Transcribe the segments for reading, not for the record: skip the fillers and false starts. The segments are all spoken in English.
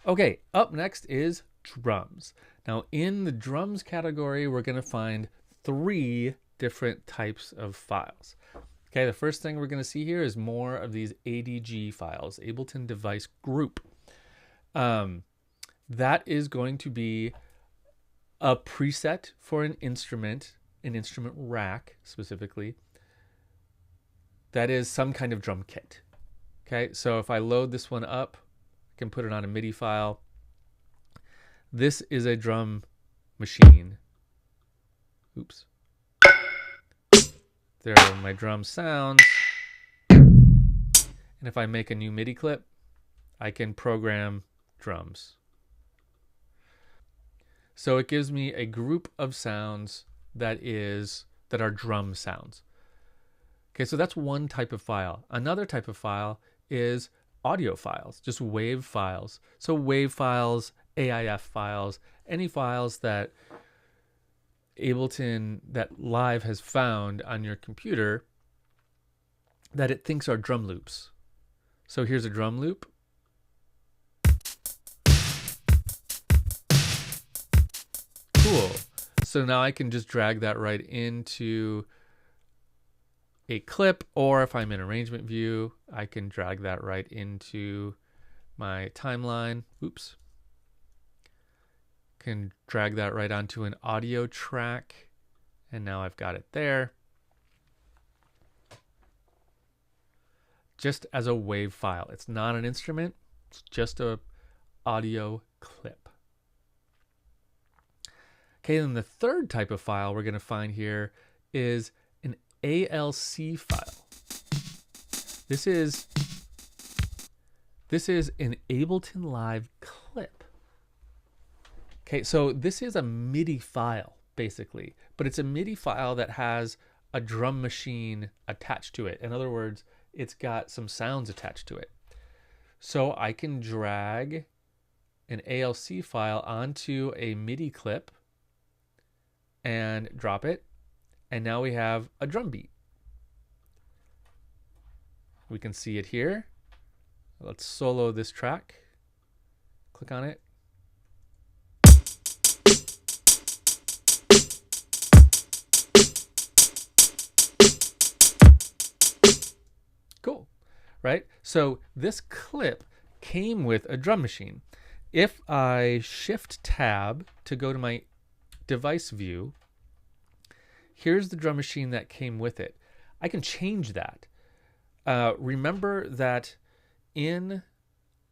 Okay, up next is drums. Now, in the drums category, we're going to find three different types of files. Okay, the first thing we're going to see here is more of these ADG files, Ableton Device Group. That is going to be a preset for an instrument rack specifically. That is some kind of drum kit. Okay, so if I load this one up, I can put it on a MIDI file. This is a drum machine. Oops. There are my drum sounds. And if I make a new MIDI clip, I can program drums. So it gives me a group of sounds that are drum sounds. Okay, so that's one type of file. Another type of file is audio files, just wave files. So wave files, AIF files, any files that Ableton, that Live has found on your computer that it thinks are drum loops. So here's a drum loop. Cool. So now I can just drag that right into a clip, or if I'm in arrangement view, I can drag that right into my timeline. Oops. Can drag that right onto an audio track, and now I've got it there. Just as a wave file. It's not an instrument, it's just a audio clip. Okay, then the third type of file we're going to find here is an ALC file. This is an Ableton Live clip. Okay, so this is a MIDI file, basically, but it's a MIDI file that has a drum machine attached to it. In other words, it's got some sounds attached to it. So I can drag an ALC file onto a MIDI clip and drop it, and now we have a drum beat. We can see it here. Let's solo this track. Click on it. Cool, right? So this clip came with a drum machine. If I shift tab to go to my device view, here's the drum machine that came with it. I can change that. Remember that in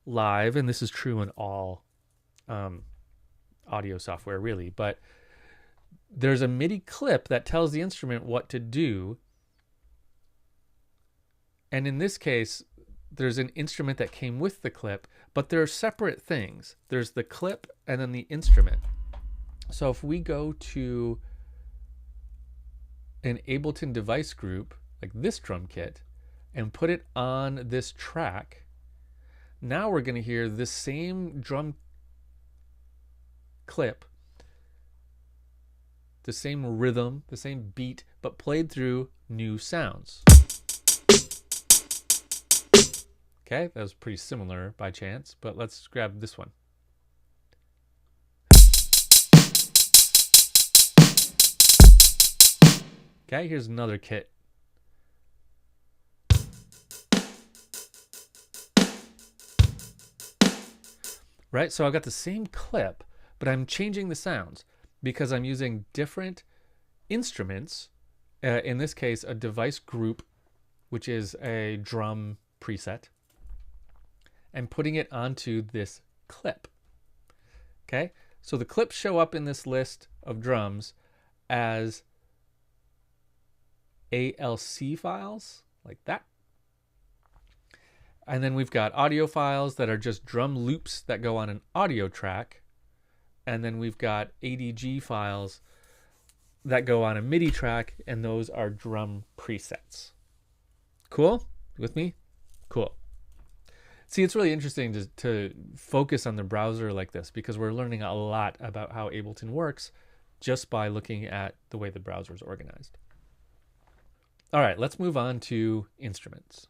Live, and this is true in all audio software really, but there's a MIDI clip that tells the instrument what to do. And in this case, there's an instrument that came with the clip, but they're separate things. There's the clip and then the instrument. So if we go to an Ableton device group, like this drum kit, and put it on this track, now we're going to hear the same drum clip, the same rhythm, the same beat, but played through new sounds. Okay, that was pretty similar by chance, but let's grab this one. Okay, here's another kit. Right, so I've got the same clip, but I'm changing the sounds because I'm using different instruments. In this case, a device group, which is a drum preset, and putting it onto this clip. Okay, so the clips show up in this list of drums as ALC files, like that. And then we've got audio files that are just drum loops that go on an audio track. And then we've got ADG files that go on a MIDI track, and those are drum presets. Cool? With me? Cool. See, it's really interesting to focus on the browser like this because we're learning a lot about how Ableton works just by looking at the way the browser is organized. All right, let's move on to instruments.